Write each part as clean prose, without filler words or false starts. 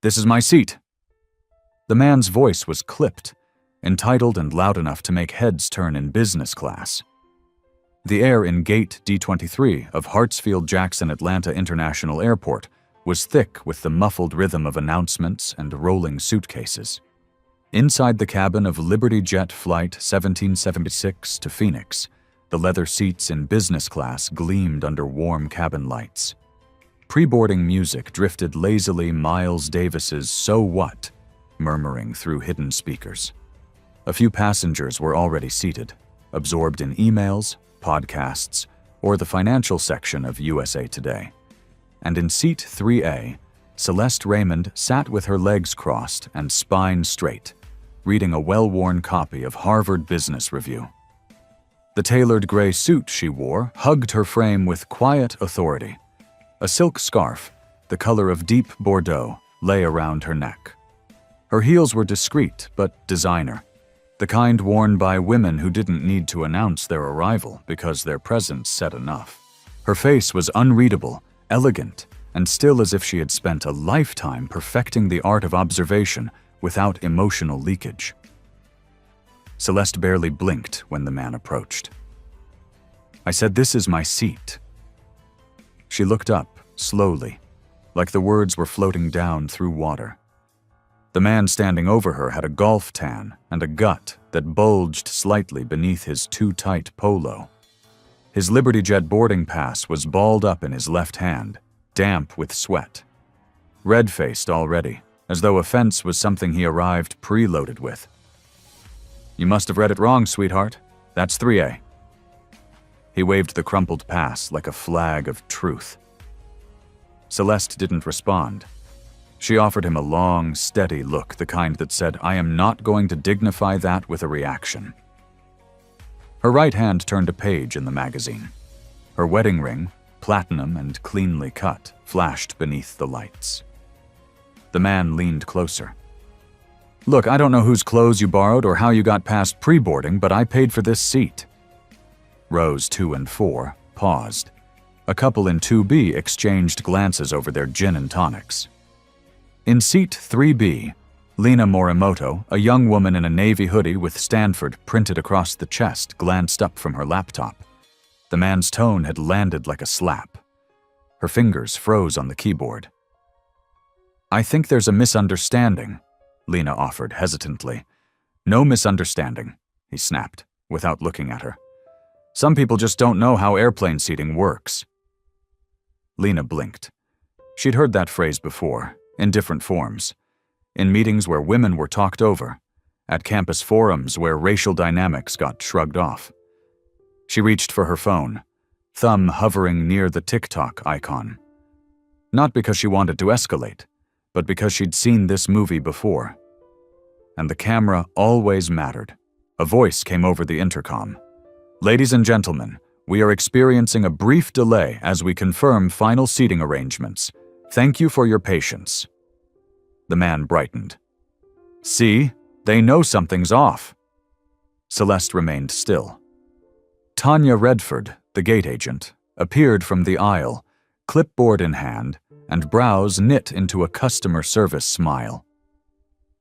This is my seat." The man's voice was clipped, entitled and loud enough to make heads turn in business class. The air in Gate D23 of Hartsfield-Jackson Atlanta International Airport was thick with the muffled rhythm of announcements and rolling suitcases. Inside the cabin of Liberty Jet Flight 1776 to Phoenix, the leather seats in business class gleamed under warm cabin lights. Pre-boarding music drifted lazily Miles Davis's So What, murmuring through hidden speakers. A few passengers were already seated, absorbed in emails, podcasts, or the financial section of USA Today. And in seat 3A, Celeste Raymond sat with her legs crossed and spine straight, reading a well-worn copy of Harvard Business Review. The tailored gray suit she wore hugged her frame with quiet authority. A silk scarf, the color of deep Bordeaux, lay around her neck. Her heels were discreet but designer, the kind worn by women who didn't need to announce their arrival because their presence said enough. Her face was unreadable, elegant, and still as if she had spent a lifetime perfecting the art of observation without emotional leakage. Celeste barely blinked when the man approached. "I said, this is my seat." She looked up, slowly, like the words were floating down through water. The man standing over her had a golf tan and a gut that bulged slightly beneath his too-tight polo. His Liberty Jet boarding pass was balled up in his left hand, damp with sweat. Red-faced already, as though offense was something he arrived preloaded with. "You must have read it wrong, sweetheart. That's 3A. He waved the crumpled pass like a flag of truth. Celeste didn't respond. She offered him a long, steady look, the kind that said, "I am not going to dignify that with a reaction." Her right hand turned a page in the magazine. Her wedding ring, platinum and cleanly cut, flashed beneath the lights. The man leaned closer. "Look, I don't know whose clothes you borrowed or how you got past pre-boarding, but I paid for this seat." Rows 2 and 4 paused. A couple in 2B exchanged glances over their gin and tonics. In seat 3B, Lena Morimoto, a young woman in a navy hoodie with Stanford printed across the chest, glanced up from her laptop. The man's tone had landed like a slap. Her fingers froze on the keyboard. "I think there's a misunderstanding," Lena offered hesitantly. "No misunderstanding," he snapped, without looking at her. "Some people just don't know how airplane seating works." Lena blinked. She'd heard that phrase before, in different forms. In meetings where women were talked over, at campus forums where racial dynamics got shrugged off. She reached for her phone, thumb hovering near the TikTok icon. Not because she wanted to escalate, but because she'd seen this movie before. And the camera always mattered. A voice came over the intercom. "Ladies and gentlemen, we are experiencing a brief delay as we confirm final seating arrangements. Thank you for your patience." The man brightened. "See, they know something's off." Celeste remained still. Tanya Redford, the gate agent, appeared from the aisle, clipboard in hand, and brows knit into a customer service smile.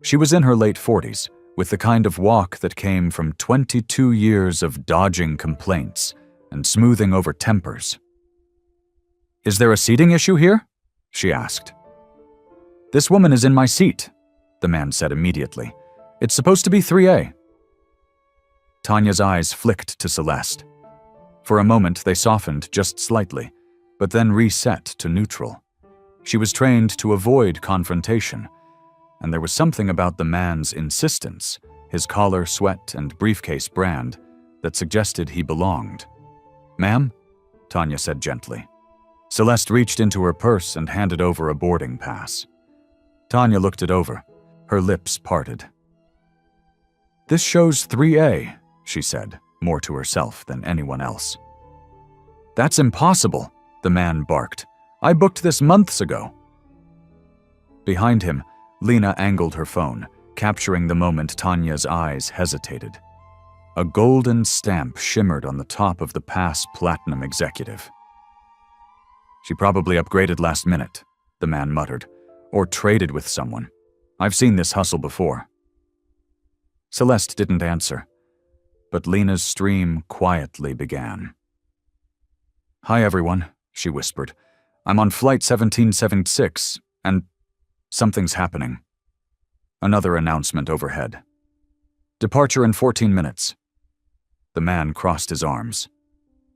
She was in her late 40s, with the kind of walk that came from 22 years of dodging complaints and smoothing over tempers. "Is there a seating issue here?" she asked. "This woman is in my seat," the man said immediately. "It's supposed to be 3A. Tanya's eyes flicked to Celeste. For a moment they softened just slightly, but then reset to neutral. She was trained to avoid confrontation, and there was something about the man's insistence, his collar, sweat, and briefcase brand, that suggested he belonged. "Ma'am?" Tanya said gently. Celeste reached into her purse and handed over a boarding pass. Tanya looked it over, her lips parted. "This shows 3A, she said, more to herself than anyone else. "That's impossible," the man barked. "I booked this months ago." Behind him, Lena angled her phone, capturing the moment Tanya's eyes hesitated. A golden stamp shimmered on the top of the pass platinum executive. "She probably upgraded last minute," the man muttered, or traded with someone. I've seen this hustle before." Celeste didn't answer, but Lena's stream quietly began. "Hi, everyone," she whispered. "I'm on Flight 1776, and something's happening." Another announcement overhead. "Departure in 14 minutes. The man crossed his arms.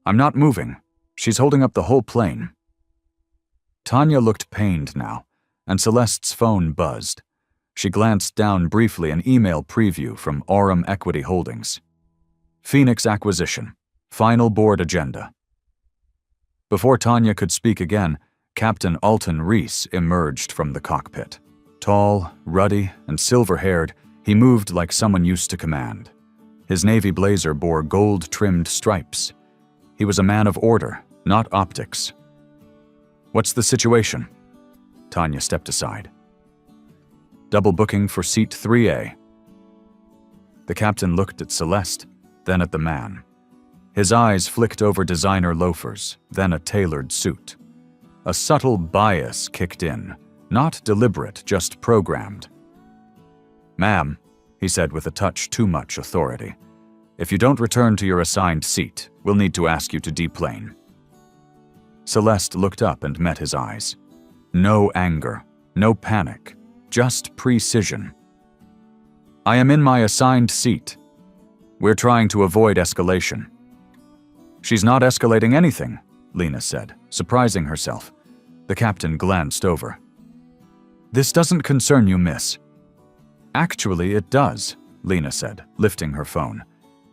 "I'm not moving. She's holding up the whole plane." Tanya looked pained now, and Celeste's phone buzzed. She glanced down briefly an email preview from Aurum Equity Holdings. "Phoenix acquisition. Final board agenda." Before Tanya could speak again, Captain Alton Reese emerged from the cockpit. Tall, ruddy, and silver-haired, he moved like someone used to command. His navy blazer bore gold-trimmed stripes. He was a man of order, not optics. "What's the situation?" Tanya stepped aside. "Double booking for seat 3A. The captain looked at Celeste, then at the man. His eyes flicked over designer loafers, then a tailored suit. A subtle bias kicked in, not deliberate, just programmed. "Ma'am," he said with a touch too much authority, "if you don't return to your assigned seat, we'll need to ask you to deplane." Celeste looked up and met his eyes. No anger, no panic, just precision. "I am in my assigned seat. We're trying to avoid escalation." "She's not escalating anything," Lena said, surprising herself. The captain glanced over. "This doesn't concern you, miss." "Actually, it does," Lena said, lifting her phone.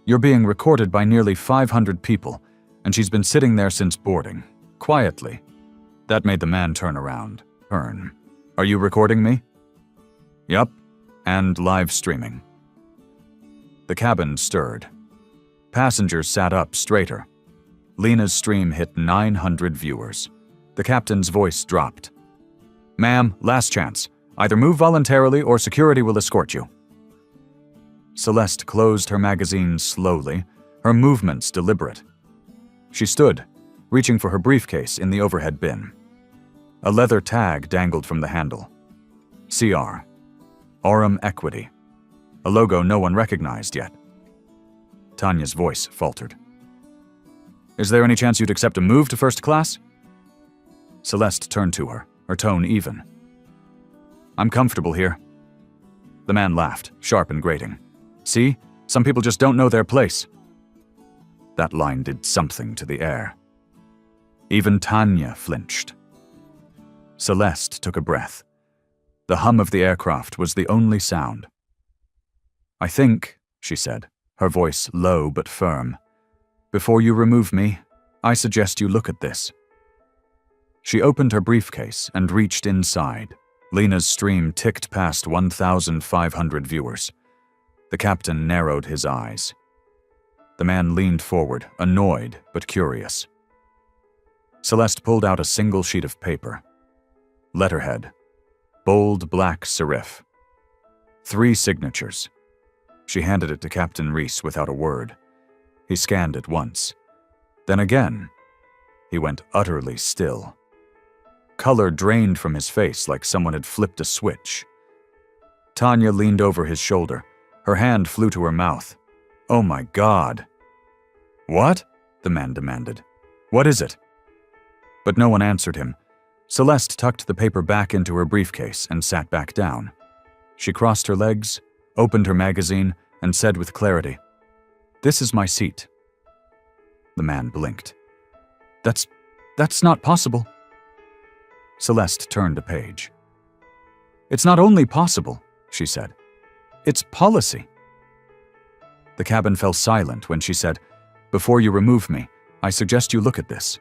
"You're being recorded by nearly 500 people, and she's been sitting there since boarding, quietly." That made the man turn around. "Turn. Are you recording me?" "Yup, and live streaming." The cabin stirred. Passengers sat up straighter. Lena's stream hit 900 viewers. The captain's voice dropped. "Ma'am, last chance. Either move voluntarily or security will escort you." Celeste closed her magazine slowly, her movements deliberate. She stood, reaching for her briefcase in the overhead bin. A leather tag dangled from the handle. CR. Aurum Equity. A logo no one recognized yet. Tanya's voice faltered. "Is there any chance you'd accept a move to first class?" Celeste turned to her, her tone even. "I'm comfortable here." The man laughed, sharp and grating. "See? Some people just don't know their place." That line did something to the air. Even Tanya flinched. Celeste took a breath. The hum of the aircraft was the only sound. "I think," she said, her voice low but firm, "before you remove me, I suggest you look at this." She opened her briefcase and reached inside. Lena's stream ticked past 1,500 viewers. The captain narrowed his eyes. The man leaned forward, annoyed but curious. Celeste pulled out a single sheet of paper. Letterhead. Bold black serif. 3 signatures. She handed it to Captain Reese without a word. He scanned it once. Then again. He went utterly still. Color drained from his face like someone had flipped a switch. Tanya leaned over his shoulder. Her hand flew to her mouth. "Oh my God." "What?" the man demanded. "What is it?" But no one answered him. Celeste tucked the paper back into her briefcase and sat back down. She crossed her legs, opened her magazine, and said with clarity, "This is my seat." The man blinked. That's not possible." Celeste turned a page. "It's not only possible," she said. "It's policy." The cabin fell silent when she said, "Before you remove me, I suggest you look at this."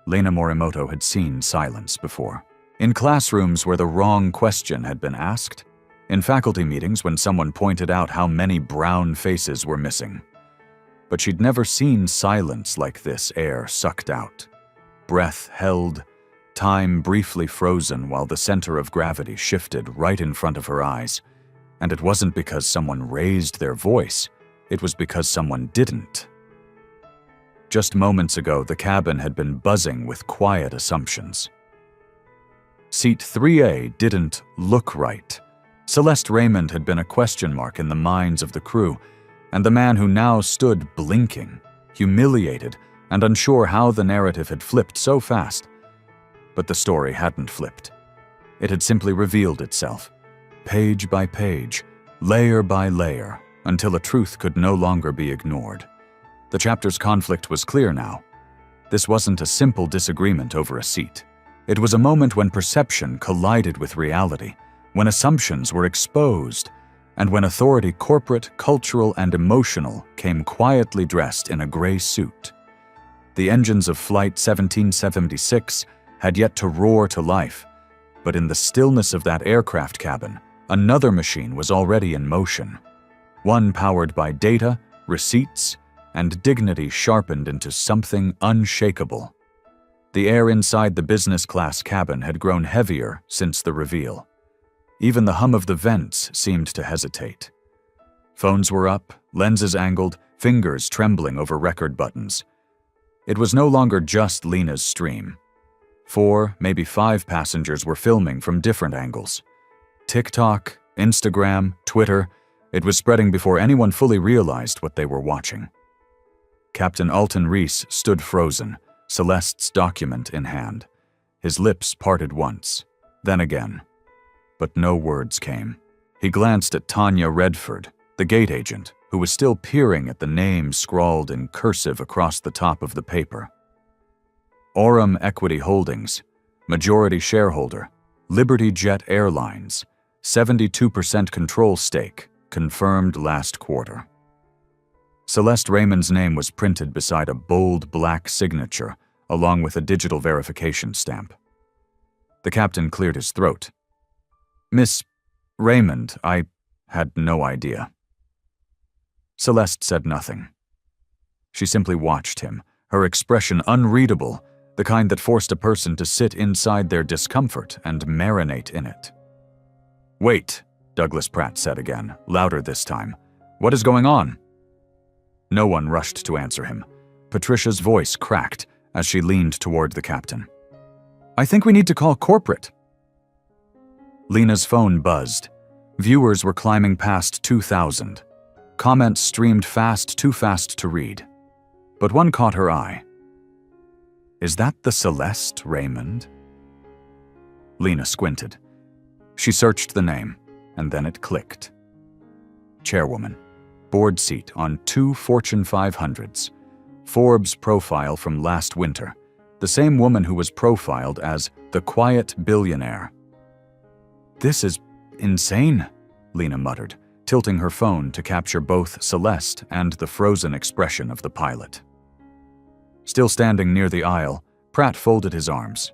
Lena Morimoto had seen silence before. In classrooms where the wrong question had been asked. In faculty meetings when someone pointed out how many brown faces were missing. But she'd never seen silence like this, air sucked out. Breath held, time briefly frozen while the center of gravity shifted right in front of her eyes. And it wasn't because someone raised their voice, it was because someone didn't. Just moments ago, the cabin had been buzzing with quiet assumptions. Seat 3A didn't look right. Celeste Raymond had been a question mark in the minds of the crew, and the man who now stood blinking, humiliated, and unsure how the narrative had flipped so fast. But the story hadn't flipped. It had simply revealed itself, page by page, layer by layer, until a truth could no longer be ignored. The chapter's conflict was clear now. This wasn't a simple disagreement over a seat. It was a moment when perception collided with reality, when assumptions were exposed, and when authority, corporate, cultural, and emotional, came quietly dressed in a gray suit. The engines of Flight 1776 had yet to roar to life, but in the stillness of that aircraft cabin, another machine was already in motion. One powered by data, receipts, and dignity sharpened into something unshakable. The air inside the business class cabin had grown heavier since the reveal. Even the hum of the vents seemed to hesitate. Phones were up, lenses angled, fingers trembling over record buttons. It was no longer just Lena's stream. 4, maybe 5 passengers were filming from different angles. TikTok, Instagram, Twitter, it was spreading before anyone fully realized what they were watching. Captain Alton Reese stood frozen, Celeste's document in hand. His lips parted once, then again. But no words came. He glanced at Tanya Redford, the gate agent, who was still peering at the name scrawled in cursive across the top of the paper. Aurum Equity Holdings, majority shareholder, Liberty Jet Airlines, 72% control stake, confirmed last quarter. Celeste Raymond's name was printed beside a bold black signature, along with a digital verification stamp. The captain cleared his throat. "Miss Raymond, I had no idea." Celeste said nothing. She simply watched him, her expression unreadable, the kind that forced a person to sit inside their discomfort and marinate in it. "Wait," Douglas Pratt said again, louder this time. "What is going on?" No one rushed to answer him. Patricia's voice cracked as she leaned toward the captain. "I think we need to call corporate." Lena's phone buzzed. Viewers were climbing past 2,000. Comments streamed fast, too fast to read. But one caught her eye. "Is that the Celeste Raymond?" Lena squinted. She searched the name, and then it clicked. Chairwoman. Board seat on 2 Fortune 500s. Forbes profile from last winter. The same woman who was profiled as the quiet billionaire. "This is insane," Lena muttered, tilting her phone to capture both Celeste and the frozen expression of the pilot. Still standing near the aisle, Pratt folded his arms.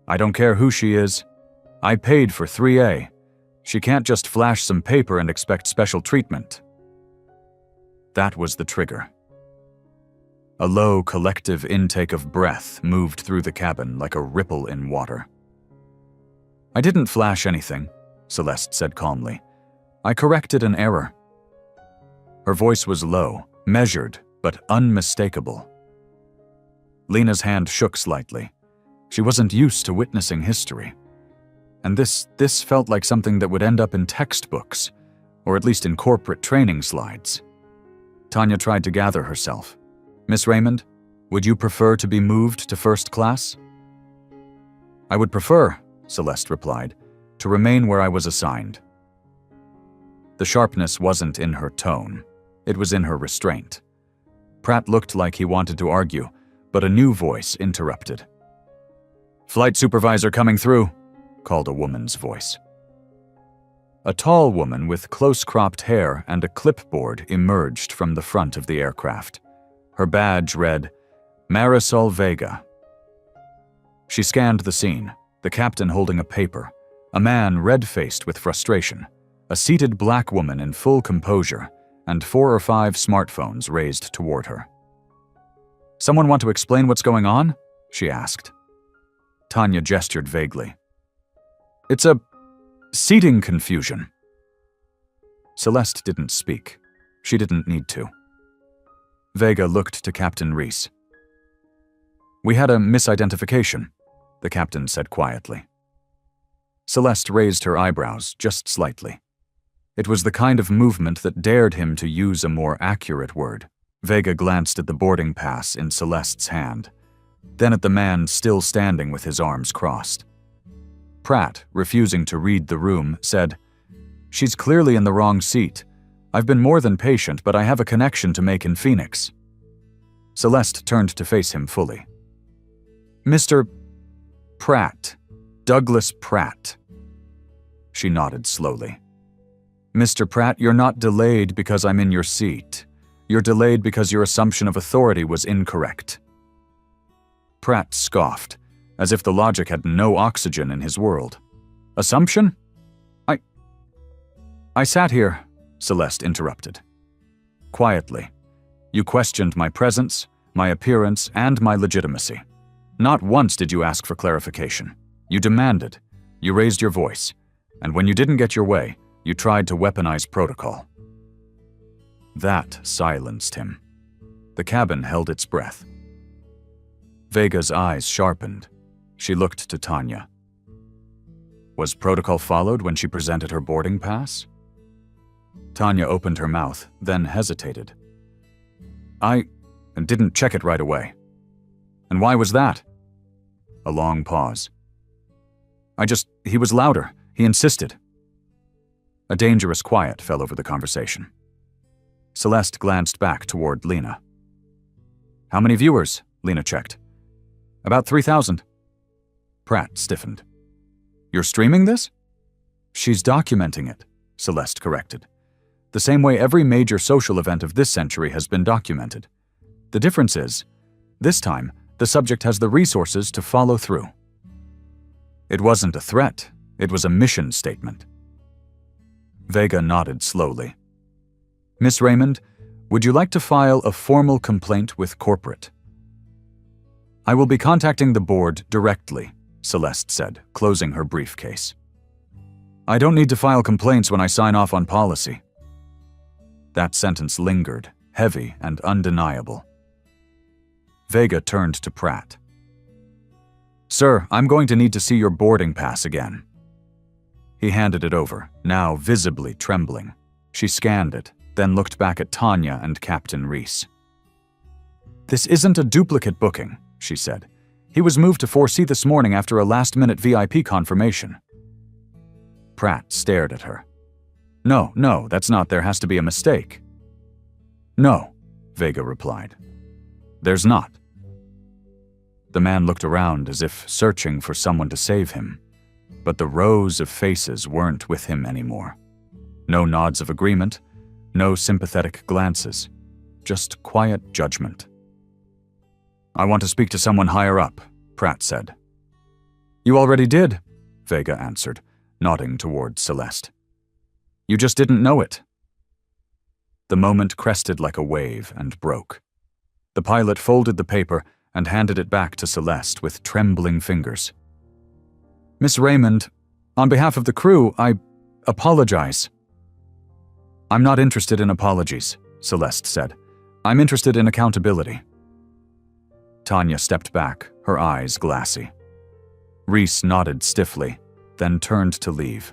"I don't care who she is. I paid for 3A. She can't just flash some paper and expect special treatment." That was the trigger. A low, collective intake of breath moved through the cabin like a ripple in water. "I didn't flash anything," Celeste said calmly. "I corrected an error." Her voice was low, measured, but unmistakable. Lena's hand shook slightly. She wasn't used to witnessing history. And this felt like something that would end up in textbooks, or at least in corporate training slides. Tanya tried to gather herself. "Miss Raymond, would you prefer to be moved to first class?" "I would prefer," Celeste replied, "to remain where I was assigned." The sharpness wasn't in her tone. It was in her restraint. Pratt looked like he wanted to argue, but a new voice interrupted. "Flight supervisor coming through," called a woman's voice. A tall woman with close-cropped hair and a clipboard emerged from the front of the aircraft. Her badge read, Marisol Vega. She scanned the scene, the captain holding a paper, a man red-faced with frustration, a seated black woman in full composure, and 4 or 5 smartphones raised toward her. "Someone want to explain what's going on?" she asked. Tanya gestured vaguely. "It's a seating confusion." Celeste didn't speak. She didn't need to. Vega looked to Captain Reese. "We had a misidentification." the captain said quietly. Celeste raised her eyebrows just slightly. It was the kind of movement that dared him to use a more accurate word. Vega glanced at the boarding pass in Celeste's hand, then at the man still standing with his arms crossed. Pratt, refusing to read the room, said, "She's clearly in the wrong seat. I've been more than patient, but I have a connection to make in Phoenix." Celeste turned to face him fully. "Mr. Pratt. Douglas Pratt." She nodded slowly. "Mr. Pratt, you're not delayed because I'm in your seat. You're delayed because your assumption of authority was incorrect." Pratt scoffed, as if the logic had no oxygen in his world. "Assumption? I sat here," Celeste interrupted. "Quietly. You questioned my presence, my appearance, and my legitimacy. Not once did you ask for clarification. You demanded. You raised your voice. And when you didn't get your way, you tried to weaponize protocol." That silenced him. The cabin held its breath. Vega's eyes sharpened. She looked to Tanya. Was protocol followed when she presented her boarding pass? Tanya opened her mouth, then hesitated. "I didn't check it right away." "And why was that?" A long pause. He was louder. He insisted." A dangerous quiet fell over the conversation. Celeste glanced back toward Lena. "How many viewers?" Lena checked. "About 3,000. Pratt stiffened. "You're streaming this?" "She's documenting it," Celeste corrected. "The same way every major social event of this century has been documented. The difference is, this time, the subject has the resources to follow through." It wasn't a threat, it was a mission statement. Vega nodded slowly. "Miss Raymond, would you like to file a formal complaint with corporate?" "I will be contacting the board directly," Celeste said, closing her briefcase. "I don't need to file complaints when I sign off on policy." That sentence lingered, heavy and undeniable. Vega turned to Pratt. "Sir, I'm going to need to see your boarding pass again." He handed it over, now visibly trembling. She scanned it, then looked back at Tanya and Captain Reese. "This isn't a duplicate booking," she said. "He was moved to 4C this morning after a last-minute VIP confirmation." Pratt stared at her. No, that's not. There has to be a mistake." "No," Vega replied. "There's not." The man looked around as if searching for someone to save him, but the rows of faces weren't with him anymore. No nods of agreement, no sympathetic glances, just quiet judgment. "I want to speak to someone higher up," Pratt said. "You already did," Vega answered, nodding toward Celeste. "You just didn't know it." The moment crested like a wave and broke. The pilot folded the paper and handed it back to Celeste with trembling fingers. "Miss Raymond, on behalf of the crew, I apologize." "I'm not interested in apologies," Celeste said. "I'm interested in accountability." Tanya stepped back, her eyes glassy. Reese nodded stiffly, then turned to leave.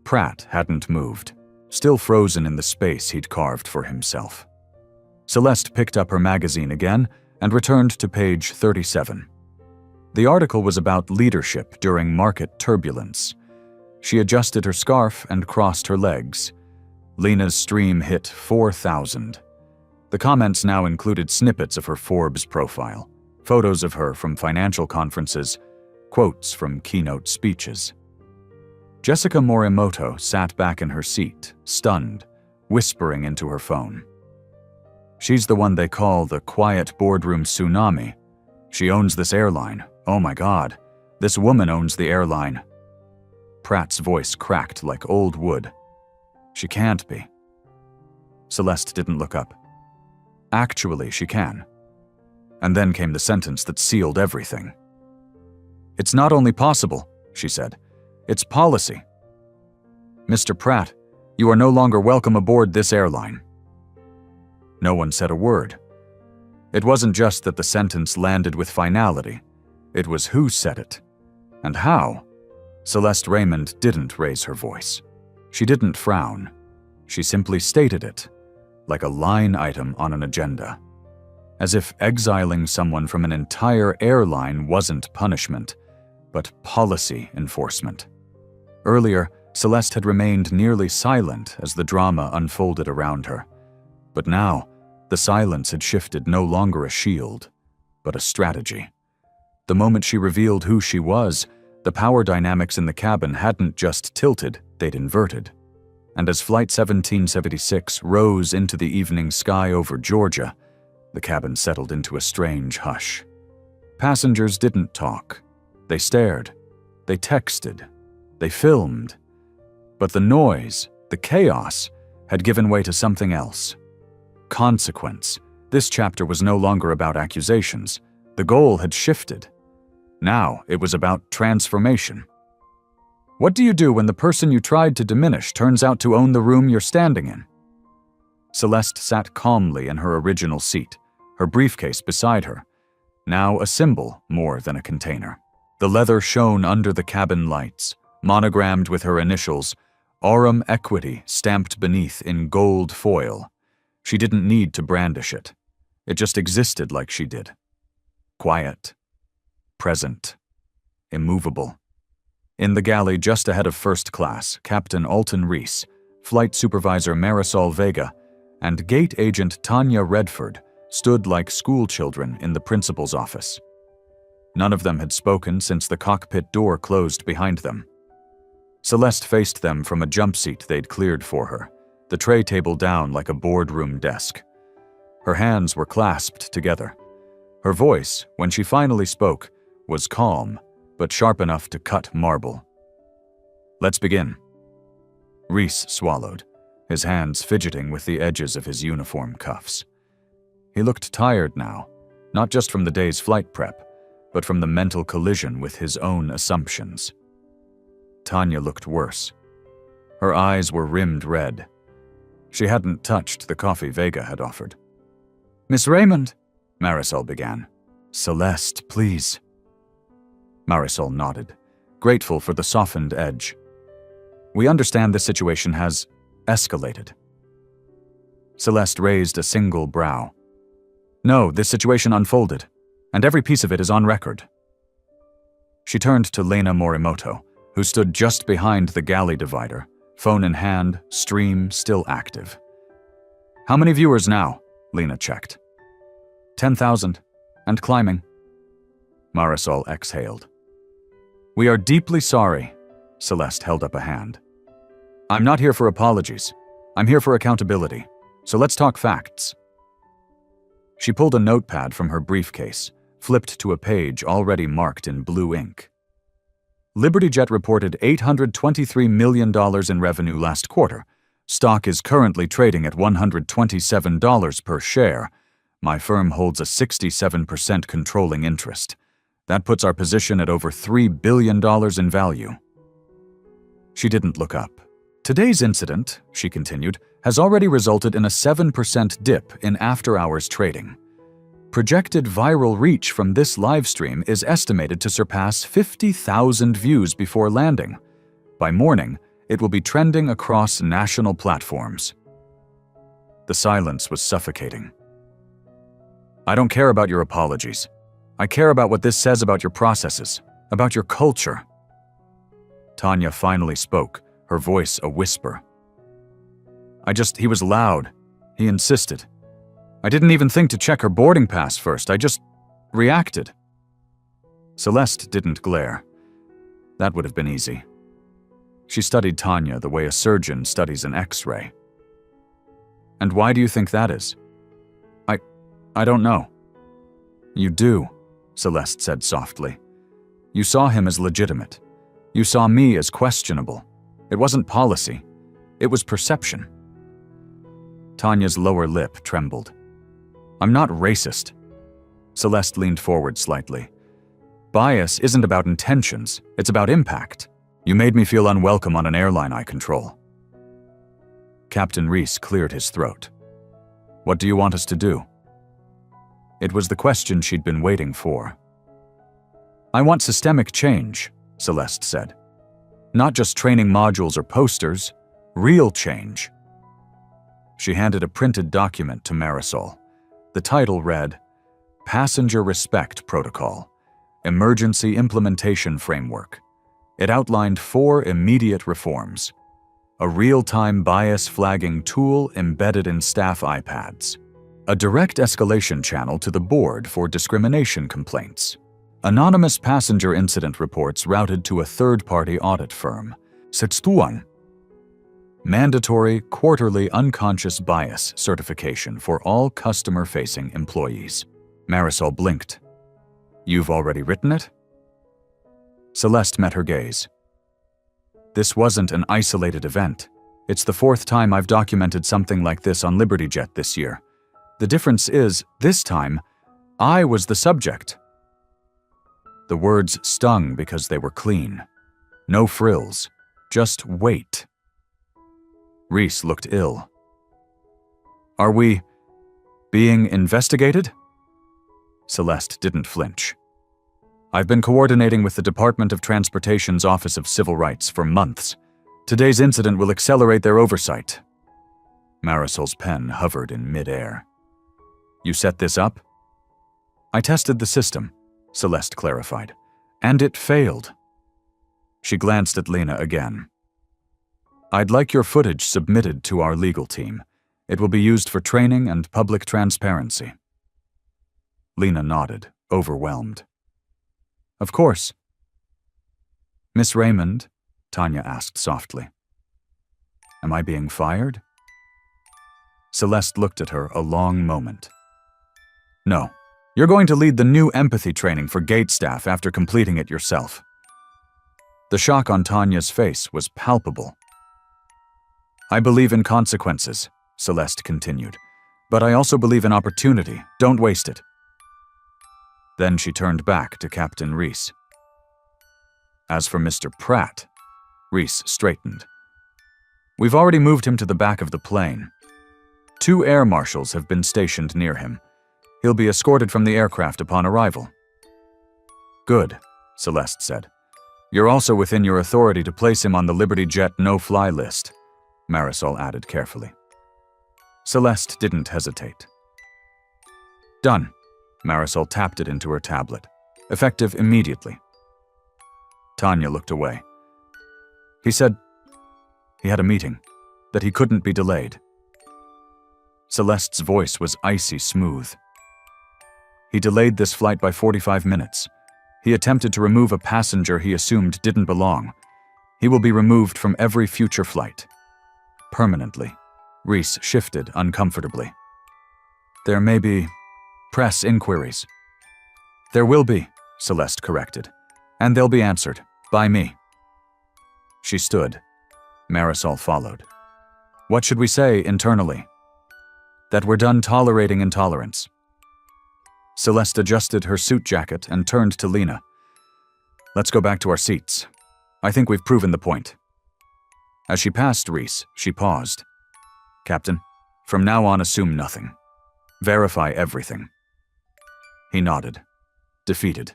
Pratt hadn't moved, still frozen in the space he'd carved for himself. Celeste picked up her magazine again and returned to page 37. The article was about leadership during market turbulence. She adjusted her scarf and crossed her legs. Lena's stream hit 4,000. The comments now included snippets of her Forbes profile, photos of her from financial conferences, quotes from keynote speeches. Jessica Morimoto sat back in her seat, stunned, whispering into her phone. "She's the one they call the quiet boardroom tsunami. She owns this airline. Oh my God, this woman owns the airline." Pratt's voice cracked like old wood. "She can't be." Celeste didn't look up. "Actually, she can." And then came the sentence that sealed everything. "It's not only possible," she said. "It's policy. Mr. Pratt, you are no longer welcome aboard this airline." No one said a word. It wasn't just that the sentence landed with finality. It was who said it. And how? Celeste Raymond didn't raise her voice. She didn't frown. She simply stated it, like a line item on an agenda. As if exiling someone from an entire airline wasn't punishment, but policy enforcement. Earlier, Celeste had remained nearly silent as the drama unfolded around her. But now, the silence had shifted no longer a shield, but a strategy. The moment she revealed who she was, the power dynamics in the cabin hadn't just tilted, they'd inverted. And as Flight 1776 rose into the evening sky over Georgia, the cabin settled into a strange hush. Passengers didn't talk. They stared. They texted. They filmed. But the noise, the chaos, had given way to something else. Consequence. This chapter was no longer about accusations. The goal had shifted. Now it was about transformation. What do you do when the person you tried to diminish turns out to own the room you're standing in? Celeste sat calmly in her original seat, her briefcase beside her, now a symbol more than a container. The leather shone under the cabin lights, monogrammed with her initials, Aurum Equity stamped beneath in gold foil. She didn't need to brandish it. It just existed like she did. Quiet. Present. Immovable. In the galley just ahead of first class, Captain Alton Reese, Flight Supervisor Marisol Vega, and Gate Agent Tanya Redford stood like schoolchildren in the principal's office. None of them had spoken since the cockpit door closed behind them. Celeste faced them from a jump seat they'd cleared for her, the tray table down like a boardroom desk. Her hands were clasped together. Her voice, when she finally spoke, was calm, but sharp enough to cut marble. "Let's begin." Reese swallowed, his hands fidgeting with the edges of his uniform cuffs. He looked tired now, not just from the day's flight prep, but from the mental collision with his own assumptions. Tanya looked worse. Her eyes were rimmed red. She hadn't touched the coffee Vega had offered. "Miss Raymond," Marisol began. "Celeste, please." Marisol nodded, grateful for the softened edge. "We understand this situation has escalated." Celeste raised a single brow. "No, this situation unfolded, and every piece of it is on record." She turned to Lena Morimoto, who stood just behind the galley divider, phone in hand, stream still active. "How many viewers now?" Lena checked. 10,000, and climbing." Marisol exhaled. "We are deeply sorry." Celeste held up a hand. "I'm not here for apologies. I'm here for accountability. So let's talk facts." She pulled a notepad from her briefcase, flipped to a page already marked in blue ink. LibertyJet reported $823 million in revenue last quarter. Stock is currently trading at $127 per share. My firm holds a 67% controlling interest. That puts our position at over $3 billion in value. She didn't look up. "Today's incident," she continued, "has already resulted in a 7% dip in after-hours trading. Projected viral reach from this livestream is estimated to surpass 50,000 views before landing. By morning, it will be trending across national platforms." The silence was suffocating. "I don't care about your apologies. I care about what this says about your processes, about your culture." Tanya finally spoke, her voice a whisper. He was loud. He insisted. I didn't even think to check her boarding pass first. I just reacted." Celeste didn't glare. That would have been easy. She studied Tanya the way a surgeon studies an X-ray. "And why do you think that is?" I don't know." "You do," Celeste said softly. "You saw him as legitimate. You saw me as questionable. It wasn't policy. It was perception." Tanya's lower lip trembled. "I'm not racist." Celeste leaned forward slightly. "Bias isn't about intentions. It's about impact. You made me feel unwelcome on an airline I control." Captain Reese cleared his throat. "What do you want us to do?" It was the question she'd been waiting for. I want systemic change, Celeste said. Not just training modules or posters, real change. She handed a printed document to Marisol. The title read, Passenger Respect Protocol, Emergency Implementation Framework. It outlined 4 immediate reforms. A real-time bias flagging tool embedded in staff iPads. A direct escalation channel to the board for discrimination complaints. Anonymous passenger incident reports routed to a third-party audit firm. Setstuan. Mandatory quarterly unconscious bias certification for all customer-facing employees. Marisol blinked. You've already written it? Celeste met her gaze. This wasn't an isolated event. It's the 4th time I've documented something like this on LibertyJet this year. The difference is, this time, I was the subject. The words stung because they were clean. No frills, just weight. Reese looked ill. Are we being investigated? Celeste didn't flinch. I've been coordinating with the Department of Transportation's Office of Civil Rights for months. Today's incident will accelerate their oversight. Marisol's pen hovered in midair. You set this up? I tested the system, Celeste clarified, and it failed. She glanced at Lena again. I'd like your footage submitted to our legal team. It will be used for training and public transparency. Lena nodded, overwhelmed. Of course. Miss Raymond, Tanya asked softly. Am I being fired? Celeste looked at her a long moment. No, you're going to lead the new empathy training for gate staff after completing it yourself. The shock on Tanya's face was palpable. I believe in consequences, Celeste continued, but I also believe in opportunity. Don't waste it. Then she turned back to Captain Reese. As for Mr. Pratt, Reese straightened. We've already moved him to the back of the plane. 2 air marshals have been stationed near him. He'll be escorted from the aircraft upon arrival. Good, Celeste said. You're also within your authority to place him on the LibertyJet no-fly list, Marisol added carefully. Celeste didn't hesitate. Done. Marisol tapped it into her tablet. Effective immediately. Tanya looked away. He said he had a meeting, that he couldn't be delayed. Celeste's voice was icy smooth. He delayed this flight by 45 minutes. He attempted to remove a passenger he assumed didn't belong. He will be removed from every future flight. Permanently. Reese shifted uncomfortably. There may be press inquiries. There will be, Celeste corrected, and they'll be answered, by me. She stood. Marisol followed. What should we say internally? That we're done tolerating intolerance. Celeste adjusted her suit jacket and turned to Lena. Let's go back to our seats. I think we've proven the point. As she passed Reese, she paused. Captain, from now on assume nothing. Verify everything. He nodded, defeated.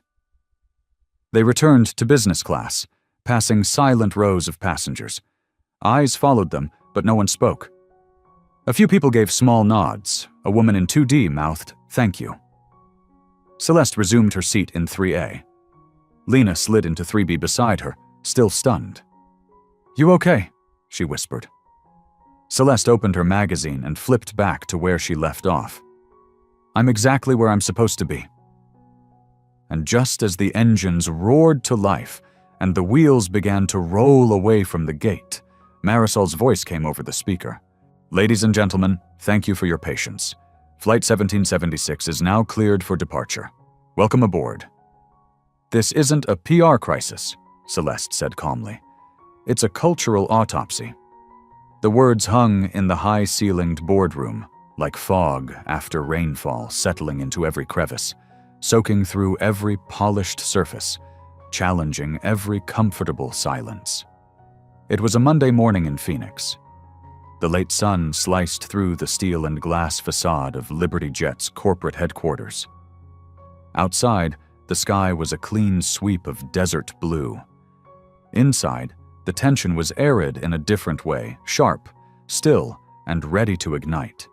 They returned to business class, passing silent rows of passengers. Eyes followed them, but no one spoke. A few people gave small nods. A woman in 2D mouthed, "Thank you." Celeste resumed her seat in 3A. Lena slid into 3B beside her, still stunned. "You okay?" she whispered. Celeste opened her magazine and flipped back to where she left off. "I'm exactly where I'm supposed to be." And just as the engines roared to life and the wheels began to roll away from the gate, Marisol's voice came over the speaker. "Ladies and gentlemen, thank you for your patience. Flight 1776 is now cleared for departure. Welcome aboard." "This isn't a PR crisis," Celeste said calmly. "It's a cultural autopsy." The words hung in the high-ceilinged boardroom, like fog after rainfall settling into every crevice, soaking through every polished surface, challenging every comfortable silence. It was a Monday morning in Phoenix. The late sun sliced through the steel and glass facade of LibertyJet's corporate headquarters. Outside, the sky was a clean sweep of desert blue. Inside, the tension was arid in a different way, sharp, still, and ready to ignite.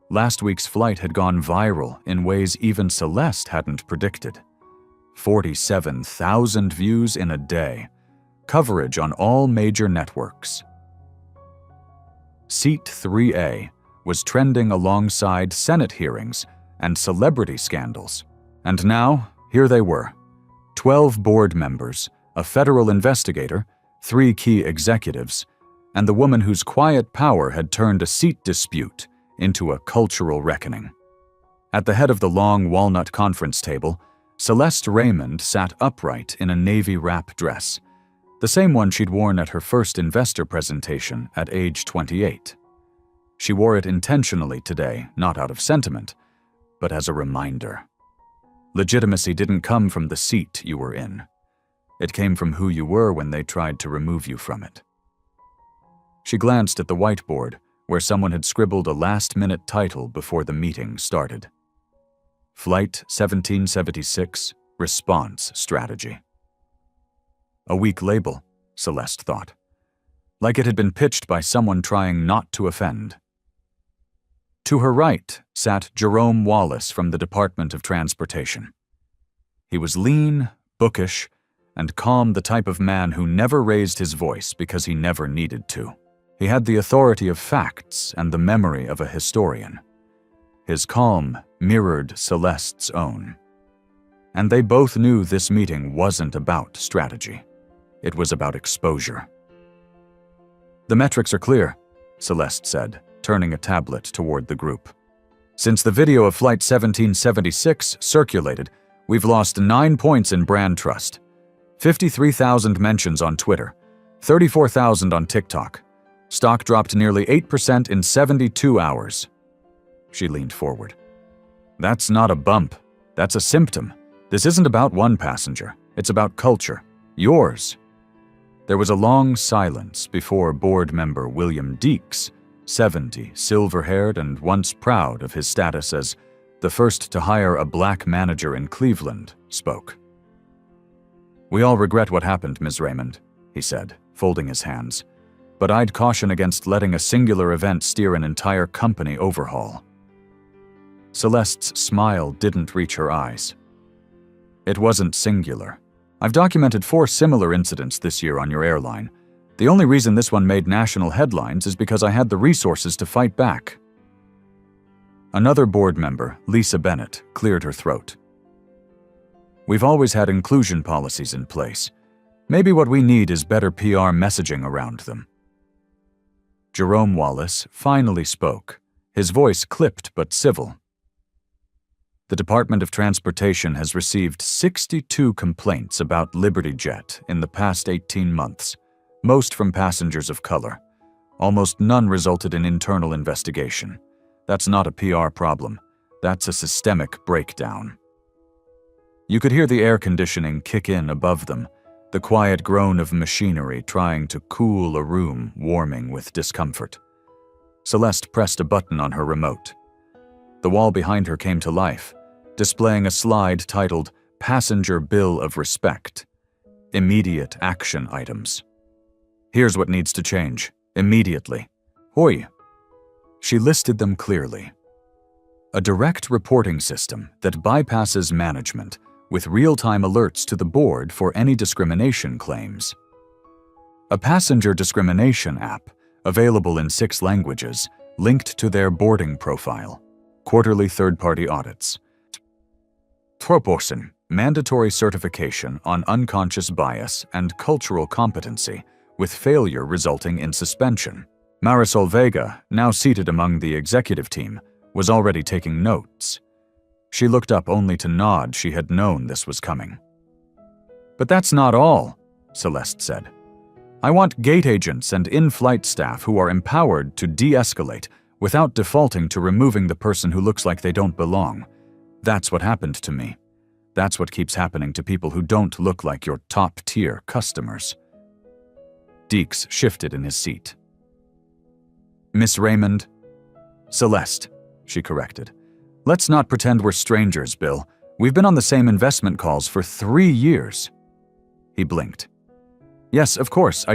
Last week's flight had gone viral in ways even Celeste hadn't predicted. 47,000 views in a day, coverage on all major networks. Seat 3A was trending alongside Senate hearings and celebrity scandals. And now, here they were. 12 board members, a federal investigator, 3 key executives, and the woman whose quiet power had turned a seat dispute into a cultural reckoning. At the head of the long walnut conference table, Celeste Raymond sat upright in a navy wrap dress, the same one she'd worn at her first investor presentation at age 28. She wore it intentionally today, not out of sentiment, but as a reminder. Legitimacy didn't come from the seat you were in. It came from who you were when they tried to remove you from it. She glanced at the whiteboard, where someone had scribbled a last-minute title before the meeting started. Flight 1776, Response Strategy. A weak label, Celeste thought. Like it had been pitched by someone trying not to offend. To her right sat Jerome Wallace from the Department of Transportation. He was lean, bookish, and calm, the type of man who never raised his voice because he never needed to. He had the authority of facts and the memory of a historian. His calm mirrored Celeste's own. And they both knew this meeting wasn't about strategy. It was about exposure. "The metrics are clear," Celeste said, turning a tablet toward the group. "Since the video of Flight 1776 circulated, we've lost 9 points in brand trust. 53,000 mentions on Twitter, 34,000 on TikTok. Stock dropped nearly 8% in 72 hours. She leaned forward. "That's not a bump. That's a symptom. This isn't about one passenger. It's about culture. Yours." There was a long silence before board member William Deeks, 70, silver-haired and once proud of his status as the first to hire a black manager in Cleveland, spoke. "We all regret what happened, Ms. Raymond," he said, folding his hands. "But I'd caution against letting a singular event steer an entire company overhaul." Celeste's smile didn't reach her eyes. "It wasn't singular. I've documented 4 similar incidents this year on your airline. The only reason this one made national headlines is because I had the resources to fight back." Another board member, Lisa Bennett, cleared her throat. "We've always had inclusion policies in place. Maybe what we need is better PR messaging around them." Jerome Wallace finally spoke, his voice clipped but civil. "The Department of Transportation has received 62 complaints about Liberty Jet in the past 18 months, most from passengers of color. Almost none resulted in internal investigation. That's not a PR problem. That's a systemic breakdown." You could hear the air conditioning kick in above them, the quiet groan of machinery trying to cool a room warming with discomfort. Celeste pressed a button on her remote. The wall behind her came to life, displaying a slide titled Passenger Bill of Respect. Immediate action items. "Here's what needs to change, immediately. Hoi." She listed them clearly. A direct reporting system that bypasses management, with real-time alerts to the board for any discrimination claims. A passenger discrimination app, available in 6 languages, linked to their boarding profile. Quarterly third-party audits. Proportion, mandatory certification on unconscious bias and cultural competency, with failure resulting in suspension. Marisol Vega, now seated among the executive team, was already taking notes. She looked up only to nod. She had known this was coming. "But that's not all," Celeste said. "I want gate agents and in-flight staff who are empowered to de-escalate without defaulting to removing the person who looks like they don't belong. That's what happened to me. That's what keeps happening to people who don't look like your top-tier customers." Deeks shifted in his seat. "Miss Raymond?" "Celeste," she corrected. "Let's not pretend we're strangers, Bill. We've been on the same investment calls for 3 years. He blinked. Yes, of course,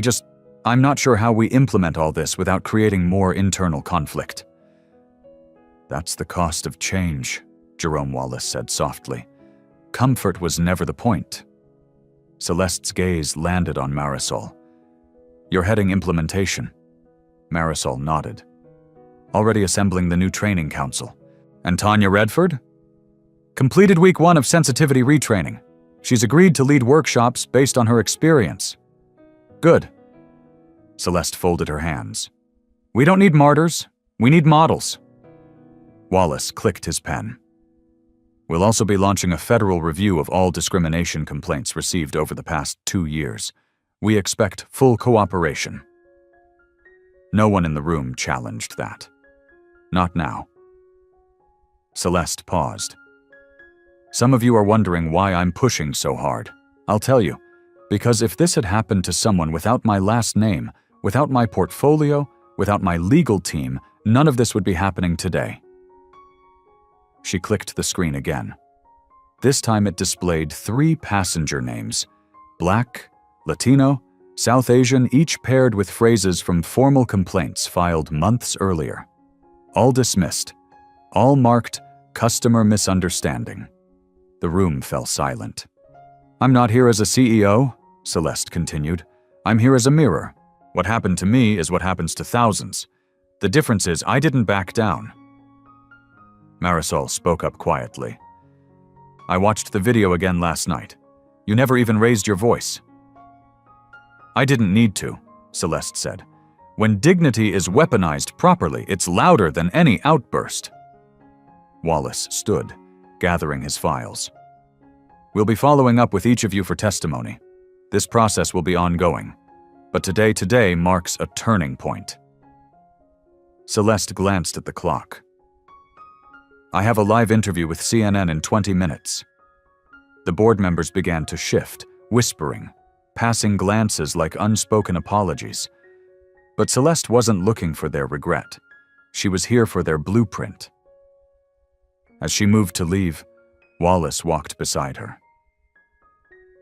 I'm not sure how we implement all this without creating more internal conflict. That's the cost of change, Jerome Wallace said softly. Comfort was never the point. Celeste's gaze landed on Marisol. You're heading implementation. Marisol nodded. Already assembling the new training council. And Tanya Redford? Completed week 1 of sensitivity retraining. She's agreed to lead workshops based on her experience. Good. Celeste folded her hands. We don't need martyrs. We need models. Wallace clicked his pen. We'll also be launching a federal review of all discrimination complaints received over the past 2 years. We expect full cooperation. No one in the room challenged that. Not now. Celeste paused. Some of you are wondering why I'm pushing so hard. I'll tell you. Because if this had happened to someone without my last name, without my portfolio, without my legal team, none of this would be happening today. She clicked the screen again. This time it displayed 3 passenger names: Black, Latino, South Asian, each paired with phrases from formal complaints filed months earlier. All dismissed. All marked customer misunderstanding. The room fell silent. I'm not here as a CEO, Celeste continued. I'm here as a mirror. What happened to me is what happens to thousands. The difference is I didn't back down. Marisol spoke up quietly. I watched the video again last night. You never even raised your voice. I didn't need to, Celeste said. When dignity is weaponized properly, it's louder than any outburst. Wallace stood, gathering his files. We'll be following up with each of you for testimony. This process will be ongoing, but today marks a turning point. Celeste glanced at the clock. I have a live interview with CNN in 20 minutes. The board members began to shift, whispering, passing glances like unspoken apologies. But Celeste wasn't looking for their regret. She was here for their blueprint. As she moved to leave, Wallace walked beside her.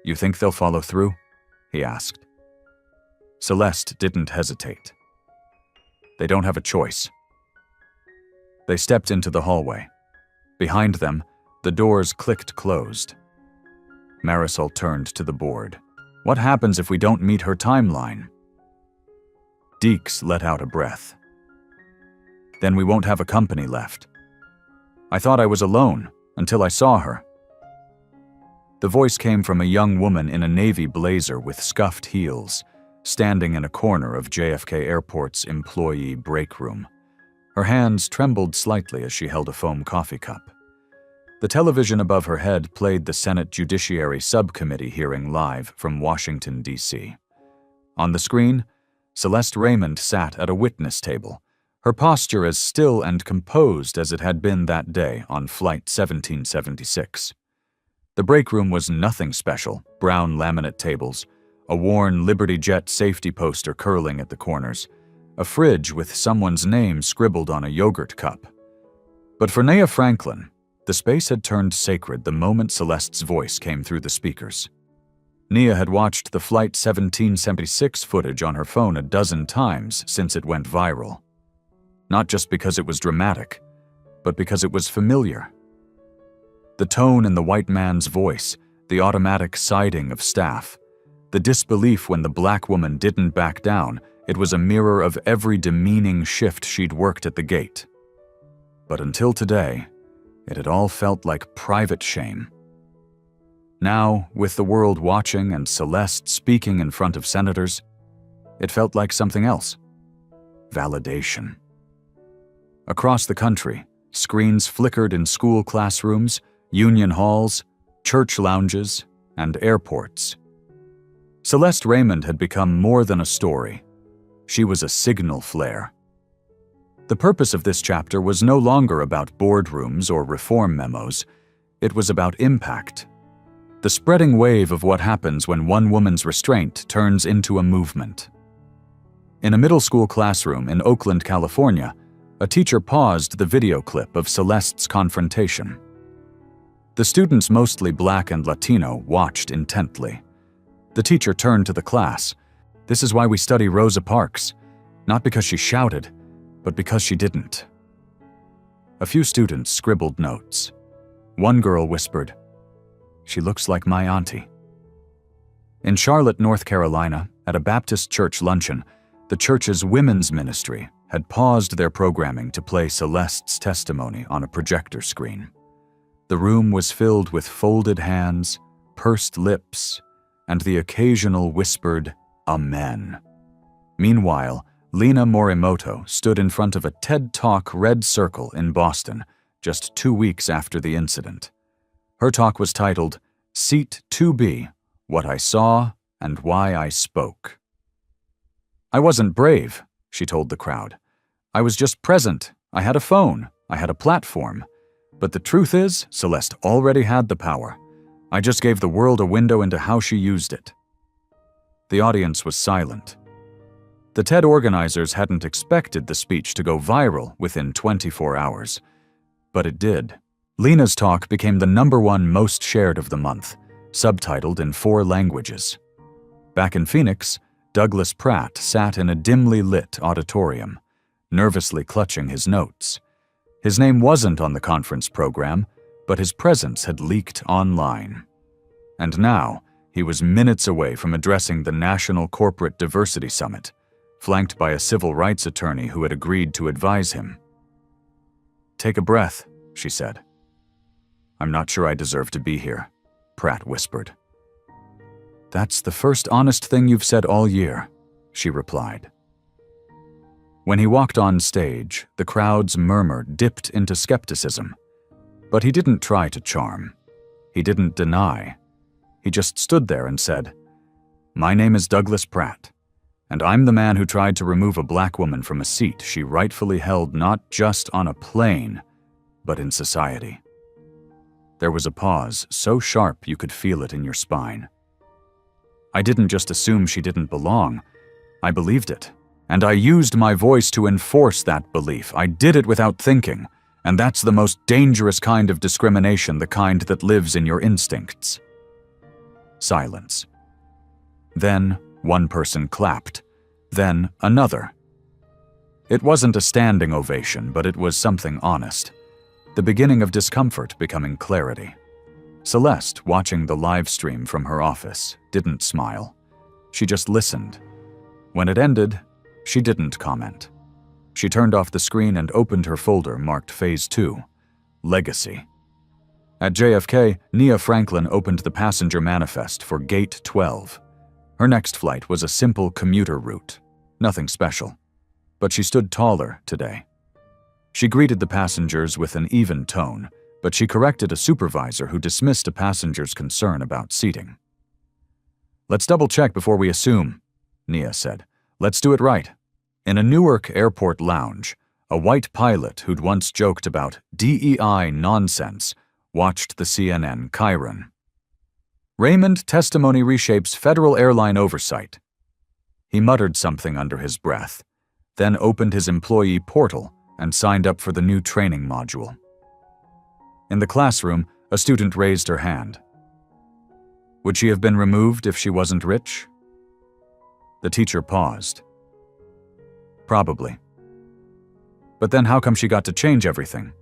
You think they'll follow through? He asked. Celeste didn't hesitate. They don't have a choice. They stepped into the hallway. Behind them, the doors clicked closed. Marisol turned to the board. What happens if we don't meet her timeline? Deeks let out a breath. Then we won't have a company left. I thought I was alone until I saw her. The voice came from a young woman in a navy blazer with scuffed heels, standing in a corner of JFK Airport's employee break room. Her hands trembled slightly as she held a foam coffee cup. The television above her head played the Senate Judiciary Subcommittee hearing live from Washington, D.C. On the screen, Celeste Raymond sat at a witness table, her posture as still and composed as it had been that day on Flight 1776. The break room was nothing special: brown laminate tables, a worn Liberty Jet safety poster curling at the corners, a fridge with someone's name scribbled on a yogurt cup. But for Naya Franklin, the space had turned sacred the moment Celeste's voice came through the speakers. Nia had watched the Flight 1776 footage on her phone a dozen times since it went viral. Not just because it was dramatic, but because it was familiar. The tone in the white man's voice, the automatic siding of staff, the disbelief when the black woman didn't back down, it was a mirror of every demeaning shift she'd worked at the gate. But until today, it had all felt like private shame. Now, with the world watching and Celeste speaking in front of senators, it felt like something else. Validation. Across the country, screens flickered in school classrooms, union halls, church lounges, and airports. Celeste Raymond had become more than a story. She was a signal flare. The purpose of this chapter was no longer about boardrooms or reform memos. It was about impact. The spreading wave of what happens when one woman's restraint turns into a movement. In a middle school classroom in Oakland, California, a teacher paused the video clip of Celeste's confrontation. The students, mostly Black and Latino, watched intently. The teacher turned to the class. "This is why we study Rosa Parks. Not because she shouted, but because she didn't." A few students scribbled notes. One girl whispered, "She looks like my auntie." In Charlotte, North Carolina, at a Baptist church luncheon, the church's women's ministry had paused their programming to play Celeste's testimony on a projector screen. The room was filled with folded hands, pursed lips, and the occasional whispered "Amen." Meanwhile, Lena Morimoto stood in front of a TED Talk red circle in Boston just 2 weeks after the incident. Her talk was titled, "Seat 2B, What I Saw and Why I Spoke." "I wasn't brave," she told the crowd. "I was just present. I had a phone. I had a platform. But the truth is, Celeste already had the power. I just gave the world a window into how she used it." The audience was silent. The TED organizers hadn't expected the speech to go viral within 24 hours. But it did. Lena's talk became the #1 most shared of the month, subtitled in 4 languages. Back in Phoenix, Douglas Pratt sat in a dimly lit auditorium, nervously clutching his notes. His name wasn't on the conference program, but his presence had leaked online. And now, he was minutes away from addressing the National Corporate Diversity Summit, flanked by a civil rights attorney who had agreed to advise him. "Take a breath," she said. "I'm not sure I deserve to be here," Pratt whispered. "That's the first honest thing you've said all year," she replied. When he walked on stage, the crowd's murmur dipped into skepticism. But he didn't try to charm. He didn't deny. He just stood there and said, "My name is Douglas Pratt, and I'm the man who tried to remove a black woman from a seat she rightfully held not just on a plane, but in society." There was a pause so sharp you could feel it in your spine. "I didn't just assume she didn't belong. I believed it, and I used my voice to enforce that belief. I did it without thinking, and that's the most dangerous kind of discrimination, the kind that lives in your instincts." Silence. Then one person clapped, then another. It wasn't a standing ovation, but it was something honest. The beginning of discomfort becoming clarity. Celeste, watching the live stream from her office, didn't smile. She just listened. When it ended, she didn't comment. She turned off the screen and opened her folder marked Phase 2, Legacy. At JFK, Nia Franklin opened the passenger manifest for Gate 12. Her next flight was a simple commuter route, nothing special. But she stood taller today. She greeted the passengers with an even tone, but she corrected a supervisor who dismissed a passenger's concern about seating. "Let's double-check before we assume," Nia said. "Let's do it right." In a Newark airport lounge, a white pilot who'd once joked about DEI nonsense watched the CNN Chiron. "Raymond testimony reshapes federal airline oversight." He muttered something under his breath, then opened his employee portal and signed up for the new training module. In the classroom, a student raised her hand. Would she have been removed if she wasn't rich? The teacher paused. Probably. But then how come she got to change everything?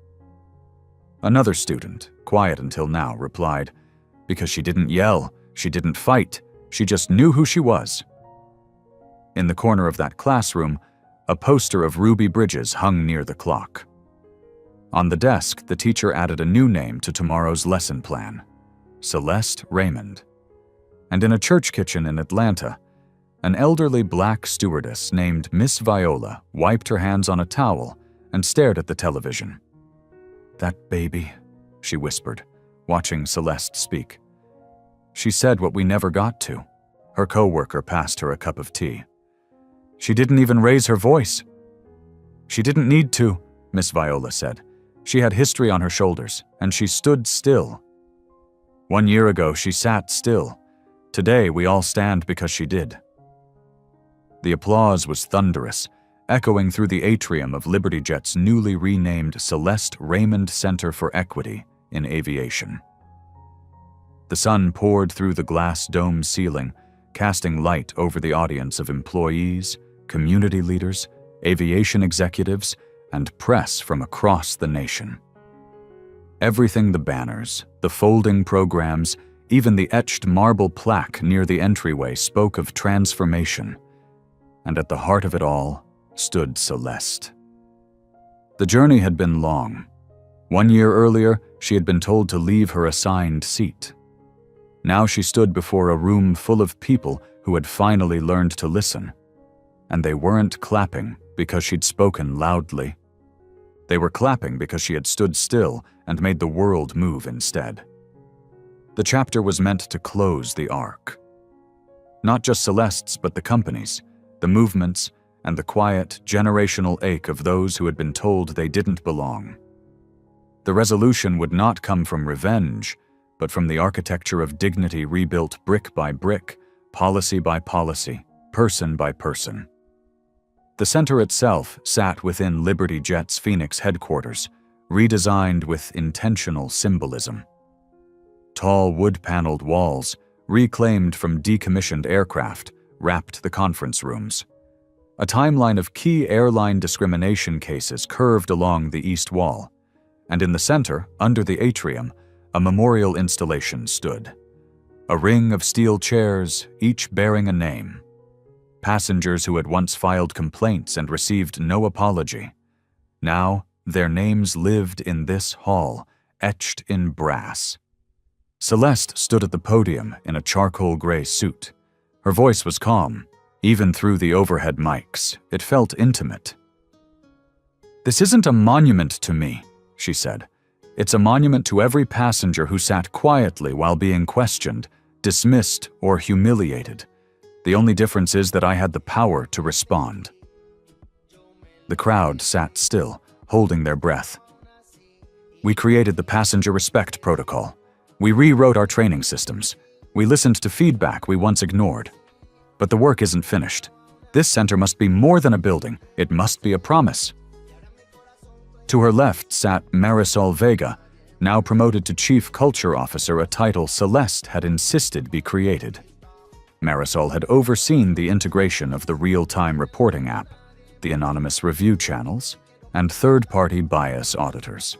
Another student, quiet until now, replied, "Because she didn't yell, she didn't fight, she just knew who she was." In the corner of that classroom, a poster of Ruby Bridges hung near the clock. On the desk, the teacher added a new name to tomorrow's lesson plan, Celeste Raymond. And in a church kitchen in Atlanta, an elderly black stewardess named Miss Viola wiped her hands on a towel and stared at the television. "That baby," she whispered, watching Celeste speak. "She said what we never got to." Her co-worker passed her a cup of tea. "She didn't even raise her voice." "She didn't need to," Miss Viola said. "She had history on her shoulders, and she stood still. 1 year ago, she sat still. Today, we all stand because she did." The applause was thunderous, echoing through the atrium of LibertyJet's newly renamed Celeste Raymond Center for Equity in Aviation. The sun poured through the glass dome ceiling, casting light over the audience of employees, community leaders, aviation executives, and press from across the nation. Everything, the banners, the folding programs, even the etched marble plaque near the entryway, spoke of transformation. And at the heart of it all stood Celeste. The journey had been long. 1 year earlier, she had been told to leave her assigned seat. Now she stood before a room full of people who had finally learned to listen. And they weren't clapping because she'd spoken loudly. They were clapping because she had stood still and made the world move instead. The chapter was meant to close the arc. Not just Celeste's, but the company's, the movement's, and the quiet, generational ache of those who had been told they didn't belong. The resolution would not come from revenge, but from the architecture of dignity rebuilt brick by brick, policy by policy, person by person. The center itself sat within Liberty Jet's Phoenix headquarters, redesigned with intentional symbolism. Tall wood-paneled walls, reclaimed from decommissioned aircraft, wrapped the conference rooms. A timeline of key airline discrimination cases curved along the east wall, and in the center, under the atrium, a memorial installation stood. A ring of steel chairs, each bearing a name. Passengers who had once filed complaints and received no apology. Now, their names lived in this hall, etched in brass. Celeste stood at the podium in a charcoal gray suit. Her voice was calm. Even through the overhead mics, it felt intimate. "This isn't a monument to me," she said. "It's a monument to every passenger who sat quietly while being questioned, dismissed, or humiliated. The only difference is that I had the power to respond." The crowd sat still, holding their breath. "We created the Passenger Respect Protocol. We rewrote our training systems. We listened to feedback we once ignored. But the work isn't finished. This center must be more than a building. It must be a promise." To her left sat Marisol Vega, now promoted to Chief Culture Officer, a title Celeste had insisted be created. Marisol had overseen the integration of the real-time reporting app, the anonymous review channels, and third-party bias auditors.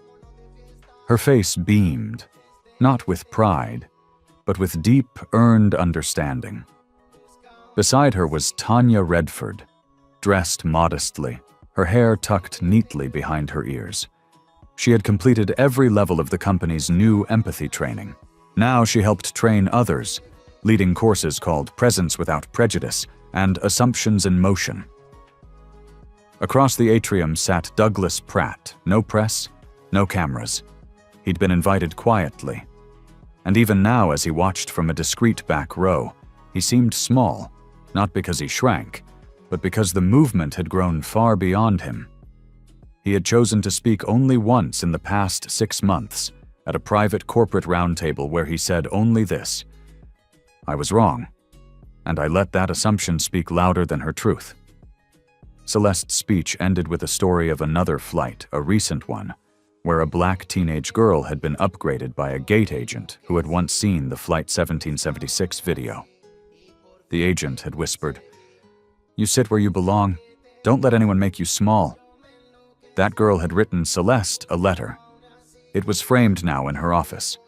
Her face beamed, not with pride, but with deep, earned understanding. Beside her was Tanya Redford, dressed modestly, her hair tucked neatly behind her ears. She had completed every level of the company's new empathy training. Now she helped train others, leading courses called Presence Without Prejudice and Assumptions in Motion. Across the atrium sat Douglas Pratt, no press, no cameras. He'd been invited quietly. And even now, as he watched from a discreet back row, he seemed small, not because he shrank, but because the movement had grown far beyond him. He had chosen to speak only once in the past 6 months, at a private corporate roundtable where he said only this: "I was wrong, and I let that assumption speak louder than her truth." Celeste's speech ended with a story of another flight, a recent one, where a black teenage girl had been upgraded by a gate agent who had once seen the Flight 1776 video. The agent had whispered, "You sit where you belong. Don't let anyone make you small." That girl had written Celeste a letter. It was framed now in her office.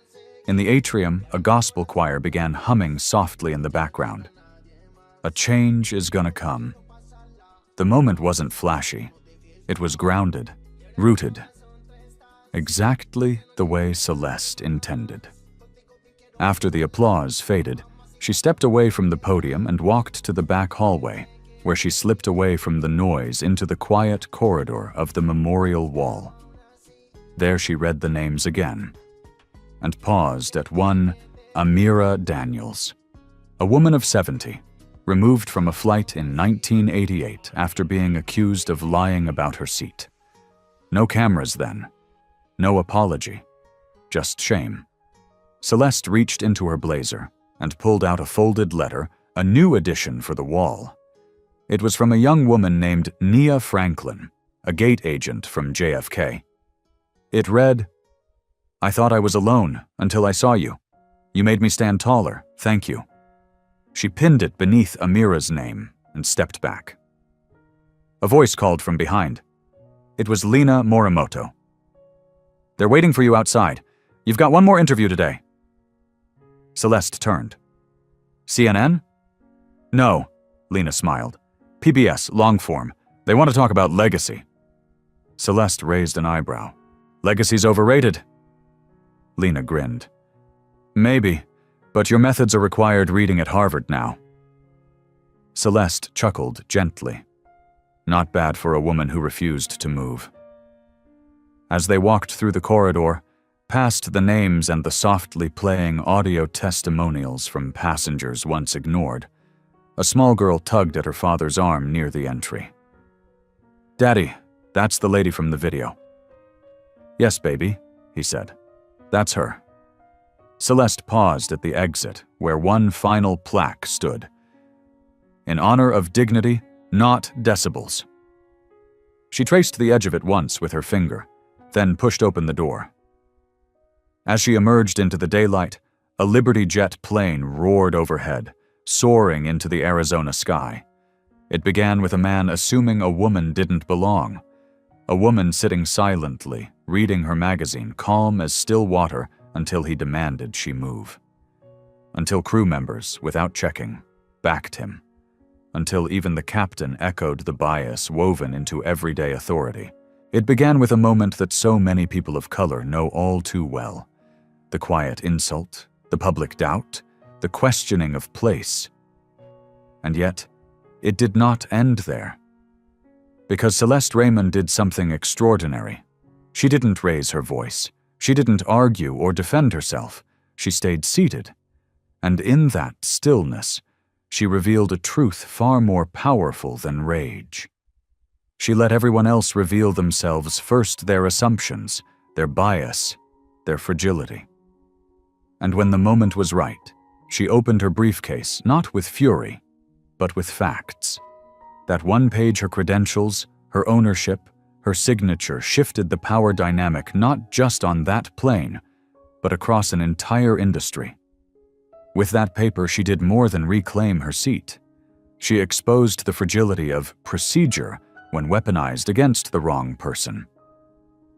In the atrium, a gospel choir began humming softly in the background. A change is gonna come. The moment wasn't flashy. It was grounded, rooted. Exactly the way Celeste intended. After the applause faded, she stepped away from the podium and walked to the back hallway, where she slipped away from the noise into the quiet corridor of the memorial wall. There she read the names again, and paused at one Amira Daniels, a woman of 70, removed from a flight in 1988 after being accused of lying about her seat. No cameras then. No apology. Just shame. Celeste reached into her blazer and pulled out a folded letter, a new addition for the wall. It was from a young woman named Nia Franklin, a gate agent from JFK. It read, "I thought I was alone until I saw you. You made me stand taller, thank you. She pinned it beneath Amira's name and stepped back. A voice called from behind. It was Lina Morimoto. They're waiting for you outside. You've got one more interview today. Celeste turned. CNN? No, Lina smiled. PBS, long form. They want to talk about legacy. Celeste raised an eyebrow. Legacy's overrated. Lina grinned. Maybe, but your methods are required reading at Harvard now. Celeste chuckled gently. Not bad for a woman who refused to move. As they walked through the corridor, past the names and the softly playing audio testimonials from passengers once ignored, a small girl tugged at her father's arm near the entry. Daddy, that's the lady from the video. Yes, baby, he said. That's her. Celeste paused at the exit, where one final plaque stood. In honor of dignity, not decibels. She traced the edge of it once with her finger, then pushed open the door. As she emerged into the daylight, a Liberty jet plane roared overhead, soaring into the Arizona sky. It began with a man assuming a woman didn't belong. A woman sitting silently, reading her magazine, calm as still water, until he demanded she move. Until crew members, without checking, backed him. Until even the captain echoed the bias woven into everyday authority. It began with a moment that so many people of color know all too well. The quiet insult, the public doubt, the questioning of place. And yet, it did not end there. Because Celeste Raymond did something extraordinary. She didn't raise her voice. She didn't argue or defend herself. She stayed seated. And in that stillness, she revealed a truth far more powerful than rage. She let everyone else reveal themselves, first their assumptions, their bias, their fragility. And when the moment was right, she opened her briefcase, not with fury, but with facts. That one page, her credentials, her ownership, her signature shifted the power dynamic not just on that plane, but across an entire industry. With that paper, she did more than reclaim her seat. She exposed the fragility of procedure when weaponized against the wrong person.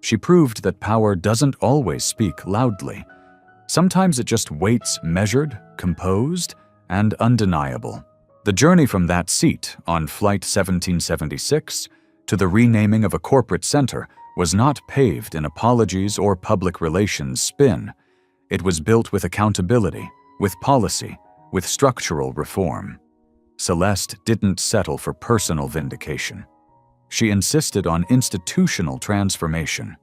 She proved that power doesn't always speak loudly. Sometimes it just waits measured, composed, and undeniable. The journey from that seat on Flight 1776 to the renaming of a corporate center was not paved in apologies or public relations spin. It was built with accountability, with policy, with structural reform. Celeste didn't settle for personal vindication. She insisted on institutional transformation.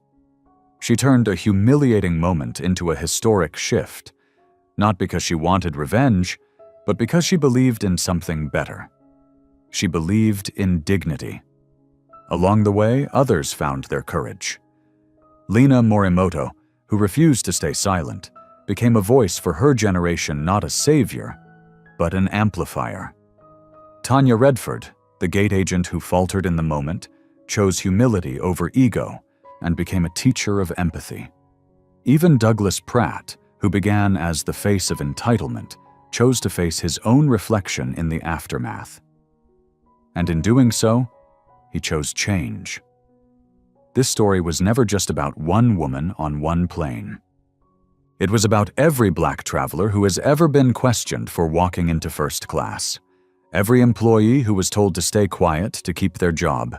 She turned a humiliating moment into a historic shift, not because she wanted revenge, but because she believed in something better. She believed in dignity. Along the way, others found their courage. Lina Morimoto, who refused to stay silent, became a voice for her generation, not a savior, but an amplifier. Tanya Redford, the gate agent who faltered in the moment, chose humility over ego and became a teacher of empathy. Even Douglas Pratt, who began as the face of entitlement, chose to face his own reflection in the aftermath. And in doing so, he chose change. This story was never just about one woman on one plane. It was about every Black traveler who has ever been questioned for walking into first class, every employee who was told to stay quiet to keep their job,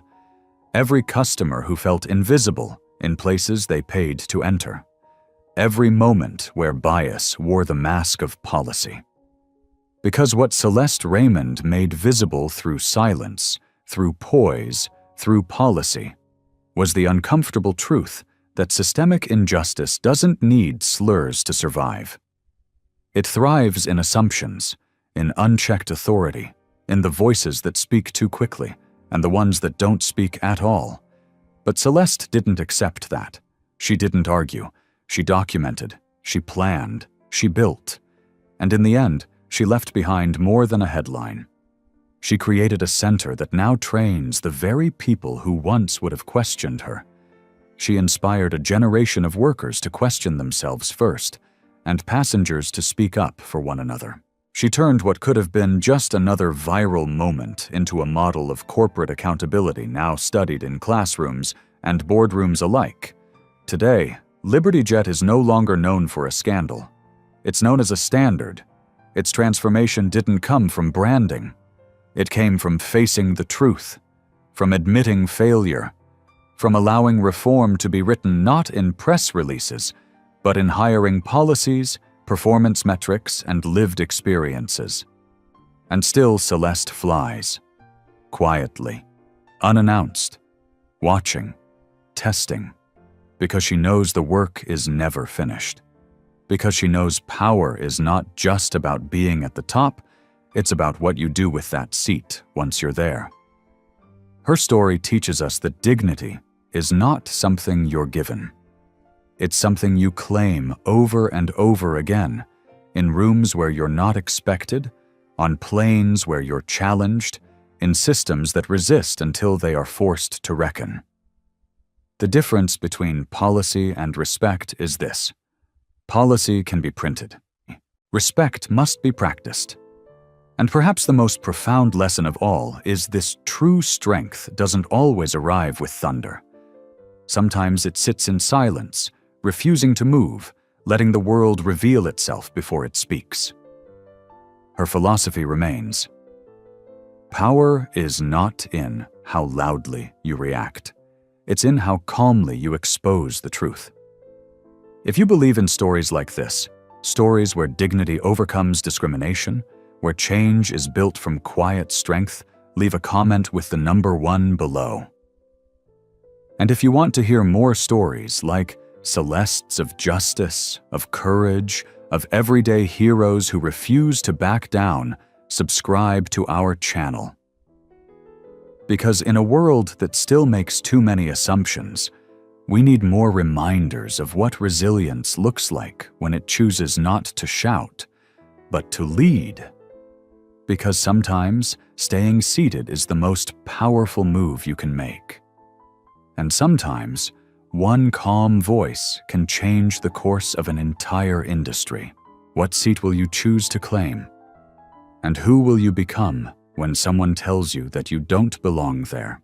every customer who felt invisible in places they paid to enter, every moment where bias wore the mask of policy. Because what Celeste Raymond made visible through silence, through poise, through policy, was the uncomfortable truth that systemic injustice doesn't need slurs to survive. It thrives in assumptions, in unchecked authority, in the voices that speak too quickly and the ones that don't speak at all. But Celeste didn't accept that. She didn't argue. She documented. She planned. She built. And in the end, she left behind more than a headline. She created a center that now trains the very people who once would have questioned her. She inspired a generation of workers to question themselves first, and passengers to speak up for one another. She turned what could have been just another viral moment into a model of corporate accountability now studied in classrooms and boardrooms alike. Today, LibertyJet is no longer known for a scandal. It's known as a standard. Its transformation didn't come from branding. It came from facing the truth, from admitting failure, from allowing reform to be written not in press releases, but in hiring policies, performance metrics, and lived experiences. And still Celeste flies, quietly, unannounced, watching, testing, because she knows the work is never finished. Because she knows power is not just about being at the top, it's about what you do with that seat once you're there. Her story teaches us that dignity is not something you're given. It's something you claim over and over again, in rooms where you're not expected, on planes where you're challenged, in systems that resist until they are forced to reckon. The difference between policy and respect is this. Policy can be printed. Respect must be practiced. And perhaps the most profound lesson of all is this: true strength doesn't always arrive with thunder. Sometimes it sits in silence, refusing to move, letting the world reveal itself before it speaks. Her philosophy remains: power is not in how loudly you react. It's in how calmly you expose the truth. If you believe in stories like this, stories where dignity overcomes discrimination, where change is built from quiet strength, leave a comment with the number 1 below. And if you want to hear more stories like Celeste's of justice, of courage, of everyday heroes who refuse to back down, subscribe to our channel. Because in a world that still makes too many assumptions, we need more reminders of what resilience looks like when it chooses not to shout, but to lead. Because sometimes staying seated is the most powerful move you can make. And sometimes one calm voice can change the course of an entire industry. What seat will you choose to claim? And who will you become when someone tells you that you don't belong there?